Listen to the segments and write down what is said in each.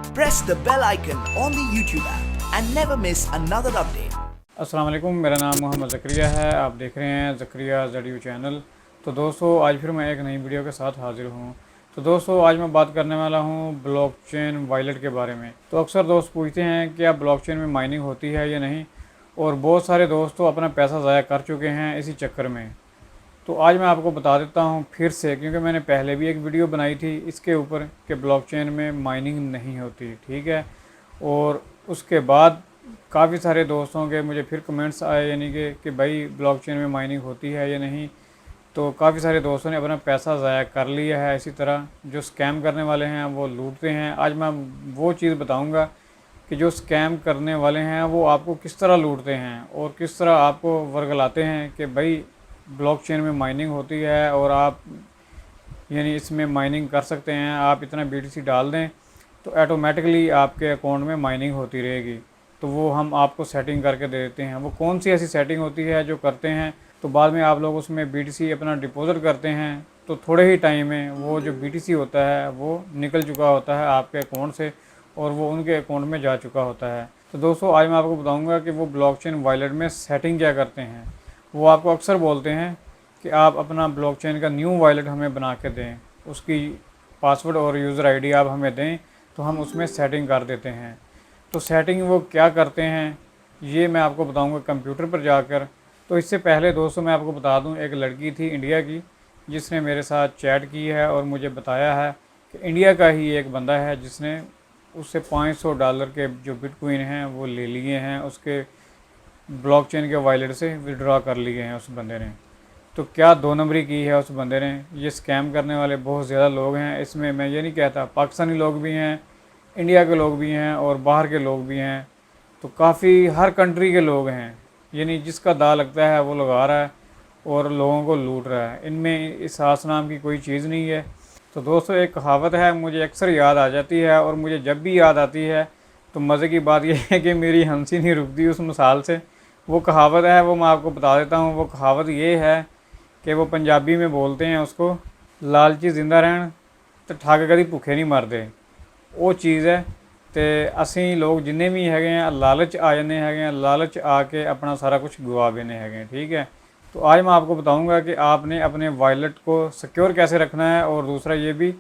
Press the bell icon on the YouTube app and never miss another update. अस्सलाम वालेकुम, मेरा नाम मोहम्मद ज़करिया है। आप देख रहे हैं ज़करिया ज़ेड चैनल। तो दोस्तों, आज फिर मैं एक नई वीडियो के साथ हाज़िर हूँ। तो दोस्तों, आज मैं बात करने वाला हूँ ब्लॉकचेन वॉलेट के बारे में। तो अक्सर दोस्त पूछते हैं कि आप ब्लॉकचेन में माइनिंग होती है या नहीं, और बहुत सारे दोस्त तो अपना पैसा ज़ाया कर चुके हैं इसी चक्कर में। तो आज मैं आपको बता देता हूँ फिर से, क्योंकि मैंने पहले भी एक वीडियो बनाई थी इसके ऊपर कि ब्लॉकचेन में माइनिंग नहीं होती, ठीक है। और उसके बाद काफ़ी सारे दोस्तों के मुझे फिर कमेंट्स आए, यानी कि भाई ब्लॉकचेन में माइनिंग होती है या नहीं। तो काफ़ी सारे दोस्तों ने अपना पैसा ज़ाया कर लिया है। इसी तरह जो स्कैम करने वाले हैं वो लूटते हैं। आज मैं वो चीज़ बताऊंगा कि जो स्कैम करने वाले हैं वो आपको किस तरह लूटते हैं और किस तरह आपको वर्गलाते हैं कि भाई ब्लॉकचेन में माइनिंग होती है और आप यानी इसमें माइनिंग कर सकते हैं। आप इतना BTC डाल दें तो ऑटोमेटिकली आपके अकाउंट में माइनिंग होती रहेगी। तो वो हम आपको सेटिंग करके दे देते हैं। वो कौन सी ऐसी सेटिंग होती है जो करते हैं तो बाद में आप लोग उसमें BTC अपना डिपॉजिट करते हैं तो थोड़े ही टाइम में वो जो BTC होता है वो निकल चुका होता है आपके अकाउंट से और वो उनके अकाउंट में जा चुका होता है। तो दोस्तों, आज मैं आपको बताऊंगा कि वो ब्लॉकचेन वॉलेट में सेटिंग क्या करते हैं। वो आपको अक्सर बोलते हैं कि आप अपना ब्लॉकचेन का न्यू वॉलेट हमें बना के दें, उसकी पासवर्ड और यूज़र ID आप हमें दें तो हम उसमें सेटिंग कर देते हैं। तो सेटिंग वो क्या करते हैं ये मैं आपको बताऊंगा कंप्यूटर पर जाकर। तो इससे पहले दोस्तों मैं आपको बता दूं, एक लड़की थी इंडिया की जिसने मेरे साथ चैट की है और मुझे बताया है कि इंडिया का ही एक बंदा है जिसने उससे $500 के जो बिटकॉइन हैं वो ले लिए हैं, उसके ब्लॉकचेन के वॉलेट से विड्रॉ कर लिए हैं उस बंदे ने। तो क्या दो नंबरी की है उस बंदे ने। ये स्कैम करने वाले बहुत ज़्यादा लोग हैं। इसमें मैं ये नहीं कहता, पाकिस्तानी लोग भी हैं, इंडिया के लोग भी हैं और बाहर के लोग भी हैं। तो काफ़ी हर कंट्री के लोग हैं, यानी जिसका दा लगता है वो लगा रहा है और लोगों को लूट रहा है। इनमें एहसास नाम की कोई चीज़ नहीं है। तो दोस्तों, एक कहावत है मुझे अक्सर याद आ जाती है और मुझे जब भी याद आती है तो मज़े की बात यह है कि मेरी हंसी नहीं रुकती उस मिसाल से। वो कहावत है वो मैं आपको बता देता हूँ। वो कहावत ये है कि वो पंजाबी में बोलते हैं उसको, लालची जिंदा रहन तो ठग कभी भुखे नहीं मरते। वो चीज़ है। तो असी लोग जिन्ने भी है लालच आ जाने हैं, लालच आके अपना सारा कुछ गवा देने हैं, ठीक है। तो आज मैं आपको बताऊंगा कि आपने अपने वॉलेट को सिक्योर कैसे रखना है, और दूसरा ये भी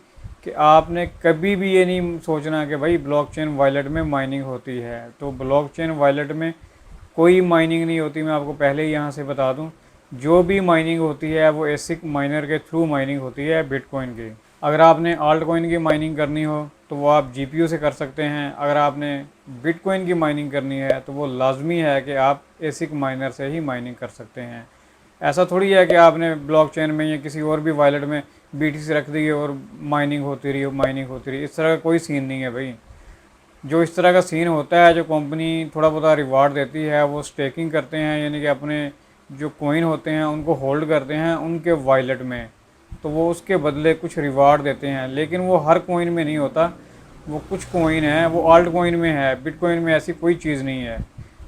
कि आपने कभी भी ये नहीं सोचना कि भाई ब्लॉकचेन वॉलेट में माइनिंग होती है। तो ब्लॉकचेन वॉलेट में कोई माइनिंग नहीं होती। मैं आपको पहले ही यहाँ से बता दूँ, जो भी माइनिंग होती है वो एसिक माइनर के थ्रू माइनिंग होती है बिटकॉइन की। अगर आपने आल्ट कॉइन की माइनिंग करनी हो तो वो आप GPU से कर सकते हैं। अगर आपने बिटकॉइन की माइनिंग करनी है तो वो लाजमी है कि आप एसिक माइनर से ही माइनिंग कर सकते हैं। ऐसा थोड़ी है कि आपने ब्लॉकचेन में या किसी और भी वॉलेट में BTC रख दी और माइनिंग होती रही। इस तरह का कोई सीन नहीं है भाई। जो इस तरह का सीन होता है, जो कंपनी थोड़ा बहुत रिवार्ड देती है, वो स्टेकिंग करते हैं, यानी कि अपने जो कॉइन होते हैं उनको होल्ड करते हैं उनके वॉलेट में, तो वो उसके बदले कुछ रिवार्ड देते हैं। लेकिन वो हर कॉइन में नहीं होता, वो कुछ कॉइन है वो आल्ट कॉइन में है। बिटकॉइन में ऐसी कोई चीज़ नहीं है।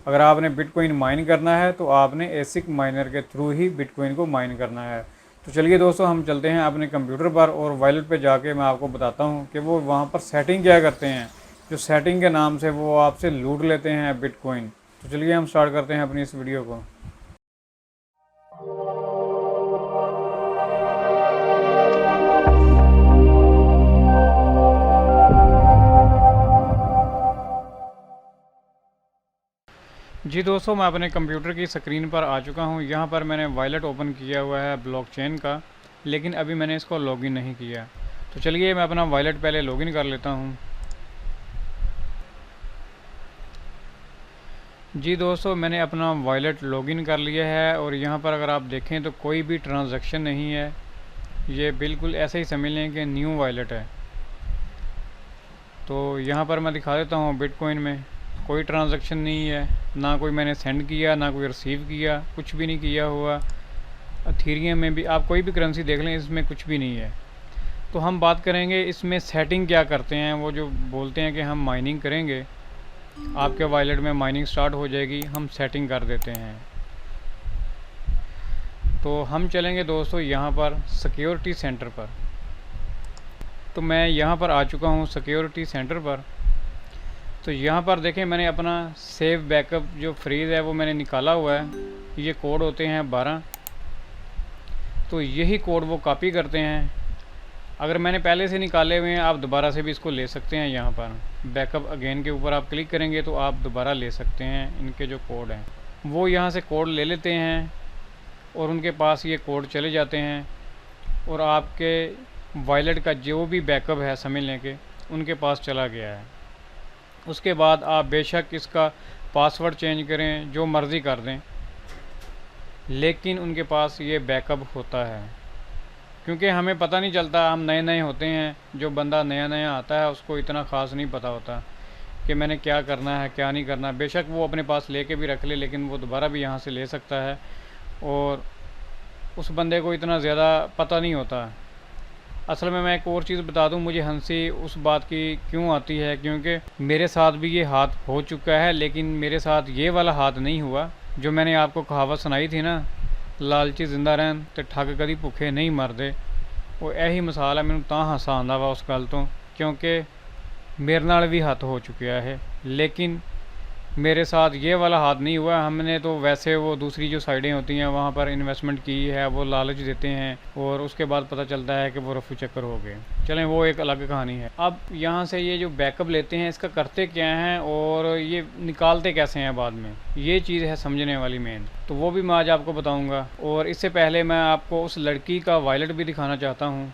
अगर आपने बिटकॉइन माइन करना है तो आपने एसिक माइनर के थ्रू ही बिटकॉइन को माइन करना है। तो चलिए दोस्तों, हम चलते हैं अपने कंप्यूटर पर और वॉलेट पर जाके मैं आपको बताता हूँ कि वो वहाँ पर सेटिंग क्या करते हैं, जो सेटिंग के नाम से वो आपसे लूट लेते हैं बिटकॉइन। तो चलिए हम स्टार्ट करते हैं अपनी इस वीडियो को। जी दोस्तों, मैं अपने कंप्यूटर की स्क्रीन पर आ चुका हूँ। यहाँ पर मैंने वॉलेट ओपन किया हुआ है ब्लॉकचेन का, लेकिन अभी मैंने इसको लॉगिन नहीं किया। तो चलिए मैं अपना वॉलेट पहले लॉगिन कर लेता हूँ। जी दोस्तों, मैंने अपना वॉलेट लॉगिन कर लिया है और यहाँ पर अगर आप देखें तो कोई भी ट्रांजैक्शन नहीं है। ये बिल्कुल ऐसे ही समझ लें कि न्यू वॉलेट है। तो यहाँ पर मैं दिखा देता हूँ, बिटकॉइन में कोई ट्रांजैक्शन नहीं है, ना कोई मैंने सेंड किया ना कोई रिसीव किया, कुछ भी नहीं किया हुआ। अथीरियम में भी आप कोई भी करेंसी देख लें, इसमें कुछ भी नहीं है। तो हम बात करेंगे इसमें सेटिंग क्या करते हैं। वो जो बोलते हैं कि हम माइनिंग करेंगे, आपके वॉलेट में माइनिंग स्टार्ट हो जाएगी, हम सेटिंग कर देते हैं। तो हम चलेंगे दोस्तों यहाँ पर सिक्योरिटी सेंटर पर। तो मैं यहाँ पर आ चुका हूँ सिक्योरिटी सेंटर पर। तो यहाँ पर देखें मैंने अपना सेव बैकअप जो फ्रीज़ है वो मैंने निकाला हुआ है। ये कोड होते हैं 12, तो यही कोड वो कॉपी करते हैं। अगर मैंने पहले से निकाले हुए हैं आप दोबारा से भी इसको ले सकते हैं। यहाँ पर बैकअप अगेन के ऊपर आप क्लिक करेंगे तो आप दोबारा ले सकते हैं। इनके जो कोड हैं वो यहाँ से कोड ले लेते हैं और उनके पास ये कोड चले जाते हैं और आपके वॉलेट का जो भी बैकअप है समझ लें कि उनके पास चला गया है। उसके बाद आप बेशक इसका पासवर्ड चेंज करें, जो मर्ज़ी कर दें, लेकिन उनके पास ये बैकअप होता है। क्योंकि हमें पता नहीं चलता, हम नए नए होते हैं। जो बंदा नया नया आता है उसको इतना ख़ास नहीं पता होता कि मैंने क्या करना है क्या नहीं करना। बेशक वो अपने पास लेके भी रख ले, लेकिन वो दोबारा भी यहाँ से ले सकता है और उस बंदे को इतना ज़्यादा पता नहीं होता। असल में मैं एक और चीज़ बता दूं, मुझे हंसी उस बात की क्यों आती है क्योंकि मेरे साथ भी ये हाथ हो चुका है, लेकिन मेरे साथ ये वाला हाथ नहीं हुआ। जो मैंने आपको कहावत सुनाई थी ना, लालची जिंदा रहन ते ठग कदी भुखे नहीं मरदे, वो यही मिसाल है। मैंने तां हासा आंदा वा उस गल तो, क्योंकि मेरे नाल भी हाथ हो चुका है, लेकिन मेरे साथ ये वाला हाथ नहीं हुआ। हमने तो वैसे वो दूसरी जो साइडें होती हैं वहाँ पर इन्वेस्टमेंट की है, वो लालच देते हैं और उसके बाद पता चलता है कि वो रफू चक्कर हो गए। चलें, वो एक अलग कहानी है। अब यहाँ से ये जो बैकअप लेते हैं इसका करते क्या हैं और ये निकालते कैसे हैं बाद में, ये चीज़ है समझने वाली मेन। तो वो भी मैं आज आपको बताऊँगा। और इससे पहले मैं आपको उस लड़की का वॉलेट भी दिखाना चाहता हूँ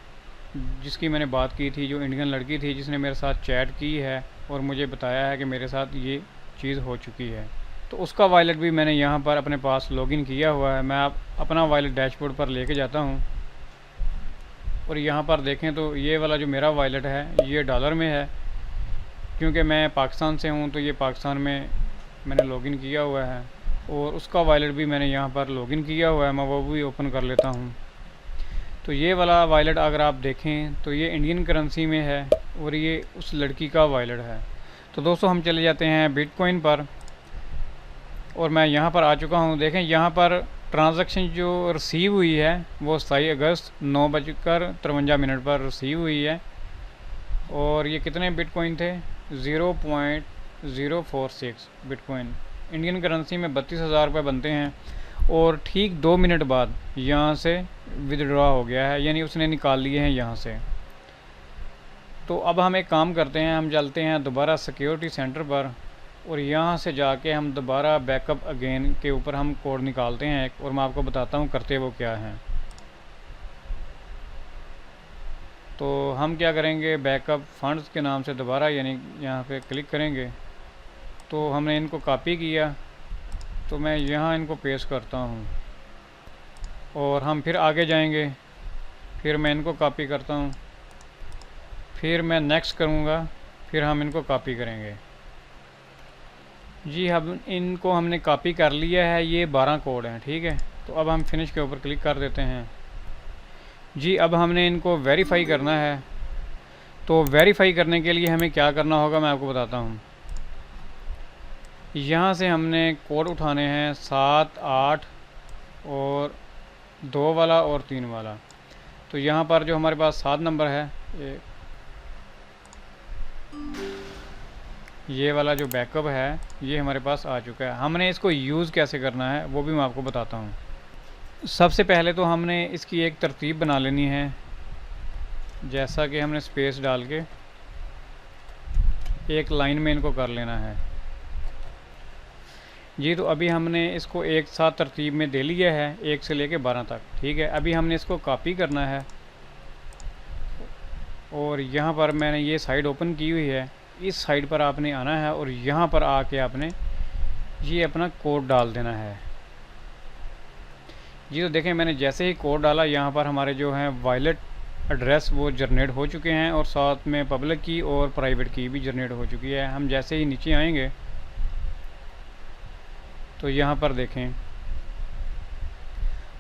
जिसकी मैंने बात की थी, जो इंडियन लड़की थी जिसने मेरे साथ चैट की है और मुझे बताया है कि मेरे साथ ये चीज़ हो चुकी है। तो उसका वॉलेट भी मैंने यहाँ पर अपने पास लॉगिन किया हुआ है। मैं अपना वॉलेट डैशबोर्ड पर लेके जाता हूँ और यहाँ पर देखें तो ये वाला जो मेरा वॉलेट है ये डॉलर में है, क्योंकि मैं पाकिस्तान से हूँ तो ये पाकिस्तान में मैंने लॉगिन किया हुआ है। और उसका वॉलेट भी मैंने यहाँ पर लॉगिन किया हुआ है, मैं वो भी ओपन कर लेता हूँ। तो ये वाला वॉलेट अगर आप देखें तो ये इंडियन करेंसी में है और ये उस लड़की का वॉलेट है। तो दोस्तों हम चले जाते हैं बिटकॉइन पर और मैं यहाँ पर आ चुका हूँ। देखें यहाँ पर ट्रांजैक्शन जो रिसीव हुई है वो 27 अगस्त 9:53 पर रिसीव हुई है। और ये कितने बिटकॉइन थे? 0.046 बिटकॉइन। इंडियन करेंसी में 32,000 रुपये बनते हैं। और ठीक 2 मिनट बाद यहाँ से विदड्रॉ हो गया है, यानी उसने निकाल लिए हैं यहाँ से। तो अब हम एक काम करते हैं, हम चलते हैं दोबारा सिक्योरिटी सेंटर पर और यहाँ से जाके हम दोबारा बैकअप अगेन के ऊपर हम कोड निकालते हैं और मैं आपको बताता हूँ करते वो क्या हैं। तो हम क्या करेंगे, बैकअप फंड्स के नाम से दोबारा यानी यहाँ पे क्लिक करेंगे। तो हमने इनको कॉपी किया, तो मैं यहाँ इनको पेस्ट करता हूँ और हम फिर आगे जाएंगे। फिर मैं इनको कॉपी करता हूँ, फिर मैं नेक्स्ट करूँगा, फिर हम इनको कॉपी करेंगे। जी अब इनको हमने कॉपी कर लिया है, ये 12 कोड हैं, ठीक है। तो अब हम फिनिश के ऊपर क्लिक कर देते हैं। जी अब हमने इनको वेरीफाई करना है। तो वेरीफाई करने के लिए हमें क्या करना होगा मैं आपको बताता हूँ। यहाँ से हमने कोड उठाने हैं 7, 8 और 2 वाला और 3 वाला। तो यहाँ पर जो हमारे पास 7 नंबर है, ये वाला जो बैकअप है ये हमारे पास आ चुका है। हमने इसको यूज़ कैसे करना है वो भी मैं आपको बताता हूँ। सबसे पहले तो हमने इसकी एक तरतीब बना लेनी है, जैसा कि हमने स्पेस डाल के एक लाइन में इनको कर लेना है। जी तो अभी हमने इसको एक साथ तरतीब में दे लिया है 1 से लेके 12 तक, ठीक है। अभी हमने इसको कॉपी करना है और यहाँ पर मैंने ये साइड ओपन की हुई है, इस साइड पर आपने आना है और यहाँ पर आके आपने ये अपना कोड डाल देना है। जी तो देखें मैंने जैसे ही कोड डाला यहाँ पर हमारे जो हैं वॉलेट एड्रेस वो जनरेट हो चुके हैं और साथ में पब्लिक की और प्राइवेट की भी जनरेट हो चुकी है। हम जैसे ही नीचे आएंगे तो यहाँ पर देखें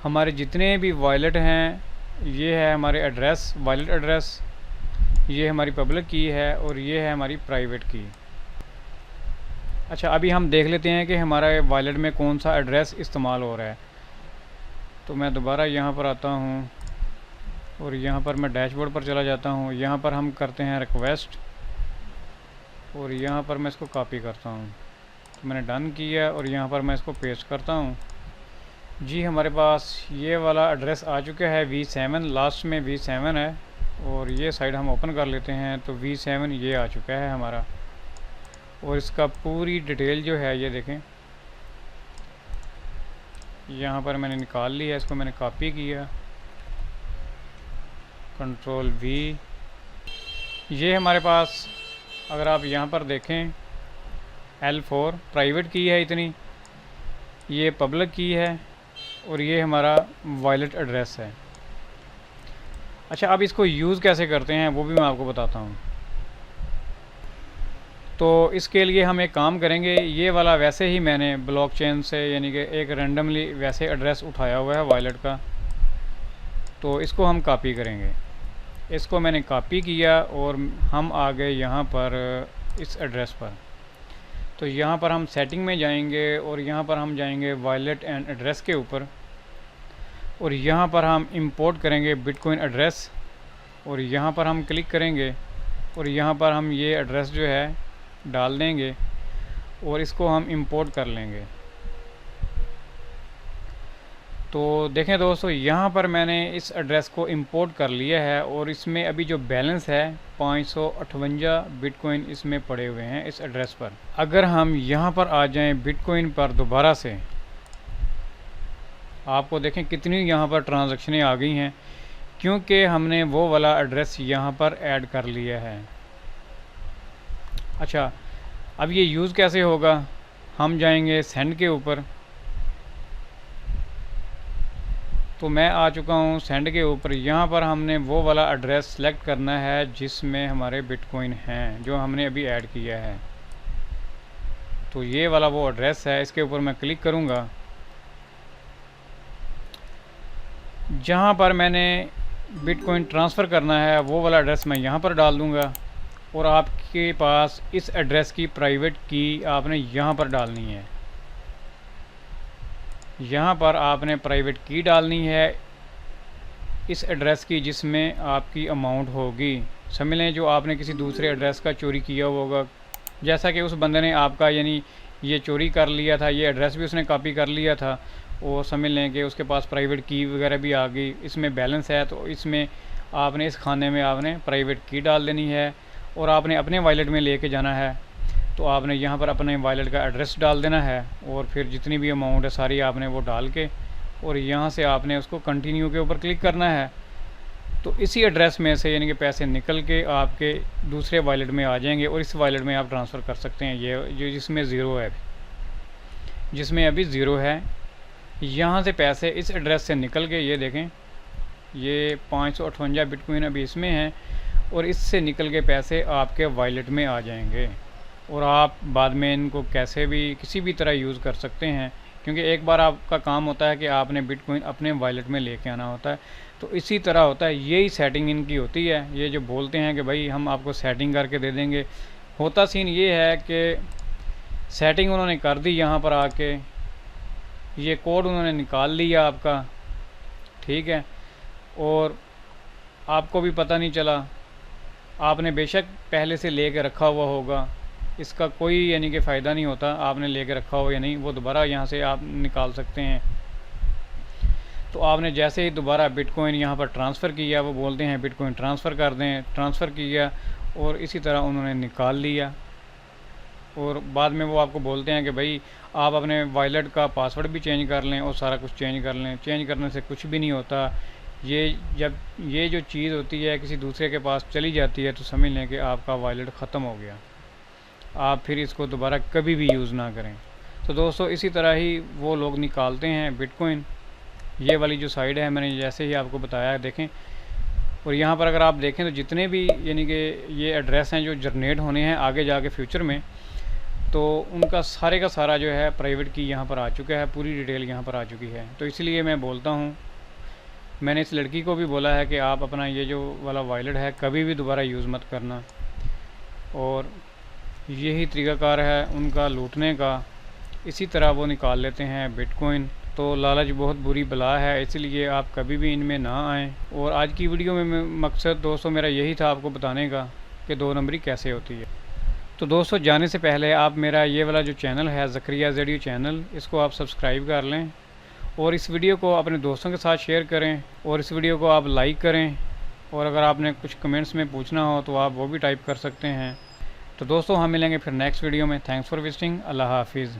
हमारे जितने भी वॉलेट हैं, ये है हमारे एड्रेस, वॉलेट एड्रेस, ये हमारी पब्लिक की है और ये है हमारी प्राइवेट की। अच्छा अभी हम देख लेते हैं कि हमारा वॉलेट में कौन सा एड्रेस इस्तेमाल हो रहा है। तो मैं दोबारा यहाँ पर आता हूँ और यहाँ पर मैं डैशबोर्ड पर चला जाता हूँ। यहाँ पर हम करते हैं रिक्वेस्ट और यहाँ पर मैं इसको कॉपी करता हूँ। तो मैंने डन किया और यहाँ पर मैं इसको पेस्ट करता हूँ। जी हमारे पास ये वाला एड्रेस आ चुका है V7, लास्ट में V7 है। और ये साइड हम ओपन कर लेते हैं तो V7 ये आ चुका है हमारा। और इसका पूरी डिटेल जो है ये देखें, यहाँ पर मैंने निकाल लिया, इसको मैंने कॉपी किया, कंट्रोल V। ये हमारे पास अगर आप यहाँ पर देखें L4 प्राइवेट की है इतनी, ये पब्लिक की है और ये हमारा वॉलेट एड्रेस है। अच्छा, अब इसको यूज़ कैसे करते हैं वो भी मैं आपको बताता हूँ। तो इसके लिए हम एक काम करेंगे, ये वाला वैसे ही मैंने ब्लॉकचेन से यानी कि एक रैंडमली वैसे एड्रेस उठाया हुआ है वॉलेट का, तो इसको हम कॉपी करेंगे। इसको मैंने कॉपी किया और हम आ गए यहाँ पर इस एड्रेस पर। तो यहाँ पर हम सेटिंग में जाएंगे और यहाँ पर हम जाएंगे वॉलेट एंड एड्रेस के ऊपर और यहाँ पर हम इंपोर्ट करेंगे बिटकॉइन एड्रेस और यहाँ पर हम क्लिक करेंगे और यहाँ पर हम ये एड्रेस जो है डाल देंगे और इसको हम इंपोर्ट कर लेंगे। तो देखें दोस्तों, यहाँ पर मैंने इस एड्रेस को इंपोर्ट कर लिया है और इसमें अभी जो बैलेंस है 558 बिटकॉइन इसमें पड़े हुए हैं इस एड्रेस पर। अगर हम यहाँ पर आ जाएं बिटकॉइन पर दोबारा से, आपको देखें कितनी यहाँ पर ट्रांजैक्शनें आ गई हैं, क्योंकि हमने वो वाला एड्रेस यहाँ पर ऐड कर लिया है। अच्छा, अब ये यूज़ कैसे होगा, हम जाएंगे सेंड के ऊपर। तो मैं आ चुका हूँ सेंड के ऊपर। यहाँ पर हमने वो वाला एड्रेस सेलेक्ट करना है जिसमें हमारे बिटकॉइन हैं, जो हमने अभी ऐड किया है। तो ये वाला वो एड्रेस है, इसके ऊपर मैं क्लिक करूँगा। जहाँ पर मैंने बिटकॉइन ट्रांसफ़र करना है वो वाला एड्रेस मैं यहाँ पर डाल दूँगा और आपके पास इस एड्रेस की प्राइवेट की आपने यहाँ पर डालनी है। यहाँ पर आपने प्राइवेट की डालनी है इस एड्रेस की जिसमें आपकी अमाउंट होगी। समझ लें जो आपने किसी दूसरे एड्रेस का चोरी किया होगा, जैसा कि उस बंदे ने आपका यानी ये चोरी कर लिया था, ये एड्रेस भी उसने कॉपी कर लिया था और समझ लें कि उसके पास प्राइवेट की वगैरह भी आ गई, इसमें बैलेंस है। तो इसमें आपने इस खाने में आपने प्राइवेट की डाल देनी है और आपने अपने वॉलेट में लेके जाना है। तो आपने यहाँ पर अपने वॉलेट का एड्रेस डाल देना है और फिर जितनी भी अमाउंट है सारी आपने वो डाल के और यहाँ से आपने उसको कंटिन्यू के ऊपर क्लिक करना है। तो इसी एड्रेस में से यानी कि पैसे निकल के आपके दूसरे वॉलेट में आ जाएंगे और इस वॉलेट में आप ट्रांसफ़र कर सकते हैं। ये जो जिसमें ज़ीरो है, जिसमें अभी ज़ीरो है, यहाँ से पैसे इस एड्रेस से निकल के, ये देखें ये 558 बिटकॉइन अभी इसमें हैं और इससे निकल के पैसे आपके वॉलेट में आ जाएंगे और आप बाद में इनको कैसे भी किसी भी तरह यूज़ कर सकते हैं, क्योंकि एक बार आपका काम होता है कि आपने बिटकॉइन अपने वॉलेट में लेके आना होता है। तो इसी तरह होता है, यही सेटिंग इनकी होती है। ये जो बोलते हैं कि भाई हम आपको सेटिंग करके दे देंगे, होता सीन ये है कि सेटिंग उन्होंने कर दी, यहाँ पर आके ये कोड उन्होंने निकाल लिया आपका, ठीक है, और आपको भी पता नहीं चला। आपने बेशक पहले से ले कर रखा हुआ होगा, इसका कोई यानी कि फ़ायदा नहीं होता, आपने लेके रखा हो या नहीं, वो दोबारा यहाँ से आप निकाल सकते हैं। तो आपने जैसे ही दोबारा बिटकॉइन यहाँ पर ट्रांसफ़र किया, वो बोलते हैं बिटकॉइन ट्रांसफ़र कर दें, ट्रांसफ़र किया और इसी तरह उन्होंने निकाल लिया। और बाद में वो आपको बोलते हैं कि भाई आप अपने वॉलेट का पासवर्ड भी चेंज कर लें और सारा कुछ चेंज कर लें। चेंज करने से कुछ भी नहीं होता। ये जब ये जो चीज़ होती है किसी दूसरे के पास चली जाती है तो समझ लें कि आपका वॉलेट ख़त्म हो गया, आप फिर इसको दोबारा कभी भी यूज़ ना करें। तो दोस्तों इसी तरह ही वो लोग निकालते हैं बिटकॉइन। ये वाली जो साइड है मैंने जैसे ही आपको बताया, देखें। और यहाँ पर अगर आप देखें तो जितने भी यानी कि ये एड्रेस हैं जो जनरेट होने हैं आगे जाके फ्यूचर में, तो उनका सारे का सारा जो है प्राइवेट की यहाँ पर आ चुका है, पूरी डिटेल यहाँ पर आ चुकी है। तो इसलिए मैं बोलता हूँ, मैंने इस लड़की को भी बोला है कि आप अपना ये जो वाला वॉलेट है कभी भी दोबारा यूज़ मत करना। और यही तरीक़ाकार है उनका लूटने का, इसी तरह वो निकाल लेते हैं बिटकॉइन। तो लालच बहुत बुरी बला है, इसलिए आप कभी भी इनमें ना आएँ। और आज की वीडियो में मकसद दोस्तों मेरा यही था आपको बताने का कि 2 नंबरी कैसे होती है। तो दोस्तों जाने से पहले आप मेरा ये वाला जो चैनल है ज़करिया ज़ेडियो चैनल, इसको आप सब्सक्राइब कर लें और इस वीडियो को अपने दोस्तों के साथ शेयर करें और इस वीडियो को आप लाइक करें। और अगर आपने कुछ कमेंट्स में पूछना हो तो आप वो भी टाइप कर सकते हैं। तो दोस्तों हम मिलेंगे फिर नेक्स्ट वीडियो में। Thanks for visiting. अल्लाह हाफिज़।